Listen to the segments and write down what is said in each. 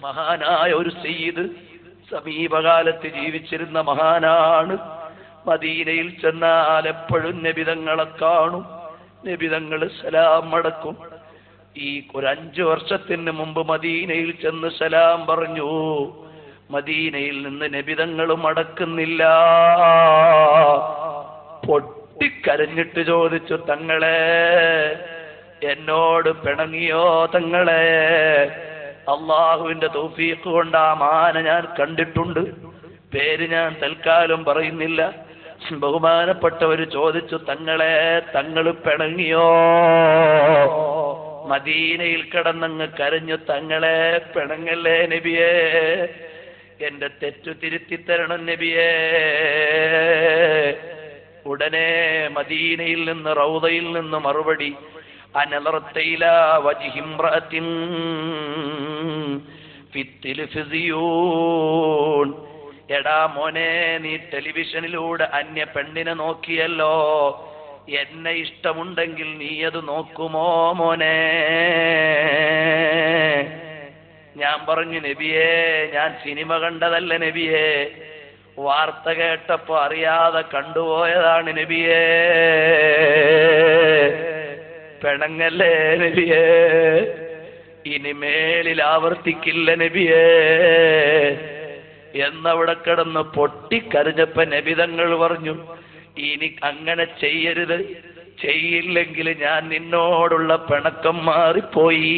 മഹാനായ ഒരു സയ്യിദ് സമീപകാലത്ത് ജീവിച്ചിരുന്ന മഹാനാണ്. മദീനയിൽ ചെന്നാൽ എപ്പോഴും നബിതങ്ങളെ കാണും, നബിതങ്ങൾ സലാം മടക്കും. ഈ ഒരു 5 വർഷത്തിന് മുമ്പ് മദീനയിൽ ചെന്ന് സലാം പറഞ്ഞു. മദീനയിൽ നിന്ന് നബിതങ്ങൾ മടക്കുന്നില്ല. പൊട്ടിക്കരഞ്ഞിട്ട് ചോദിച്ചു, തങ്ങളെ എന്നോട് പിണങ്ങിയോ തങ്ങളെ? അള്ളാഹുവിന്റെ തൗഫീഖ് കൊണ്ട് ആ മാന ഞാൻ കണ്ടിട്ടുണ്ട്. പേര് ഞാൻ തൽക്കാലം പറയുന്നില്ല. ബഹുമാനപ്പെട്ടവര് ചോദിച്ചു, തങ്ങളെ തങ്ങൾ പിണങ്ങിയോ? മദീനയിൽ കിടന്നങ്ങ് കരഞ്ഞു, തങ്ങളെ പിണങ്ങല്ലേ നബിയേ, എന്റെ തെറ്റു തിരുത്തി തരണം നബിയേ. ഉടനെ മദീനയിൽ നിന്ന് റൗദയിൽ നിന്ന് മറുപടി, അനലർത്തയില വജിഹിംറഅത്തിൻ ഫിത്തിൽഫിസിയൂൻ. എടാ മോനെ, നീ ടെലിവിഷനിലൂടെ അന്യ പെണ്ണിനെ നോക്കിയല്ലോ, എന്നെ ഇഷ്ടമുണ്ടെങ്കിൽ നീ അത് നോക്കുമോ മോനെ? ഞാൻ പറഞ്ഞു, നബിയേ ഞാൻ സിനിമ കണ്ടതല്ല നബിയേ, വാർത്ത കേട്ടപ്പോ അറിയാതെ കണ്ടുപോയതാണ് നബിയേ. പിണങ്ങല്ലേ നബിയേ, ഇനി മേലിൽ ആവർത്തിക്കില്ല നബിയേ എന്നവിടെ കിടന്ന് പൊട്ടിക്കരഞ്ഞപ്പ നബിതങ്ങൾ പറഞ്ഞു, ഇനി അങ്ങനെ ചെയ്യരുത്, ചെയ്യില്ലെങ്കിൽ ഞാൻ നിന്നോടുള്ള പിണക്കം മാറിപ്പോയി.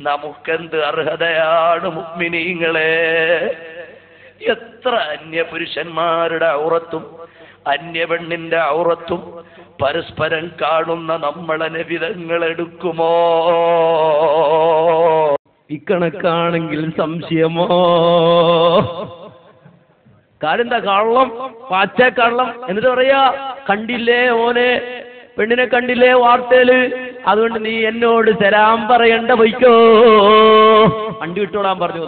നമുക്കെന്ത് അർഹതയാണ് മുഅ്മിനീങ്ങളെ? എത്ര അന്യപുരുഷന്മാരുടെ ഔറത്തും അന്യപെണ്ണിന്റെ ഔറത്തും പരസ്പരം കാണുന്ന നമ്മളെ നബിതങ്ങൾ എടുക്കുമോ? ഇക്കണക്കാണെങ്കിൽ സംശയമോ? കാലെന്താ കള്ളം, പാച്ച കള്ളം. എന്നിട്ട് പറയാ, കണ്ടില്ലേ ഓനെ പെണ്ണിനെ കണ്ടില്ലേ വാർത്തയില്, അതുകൊണ്ട് നീ എന്നോട് സലാം പറയണ്ട, പോയിക്കോ, വണ്ടി വിട്ടോളാൻ പറഞ്ഞു.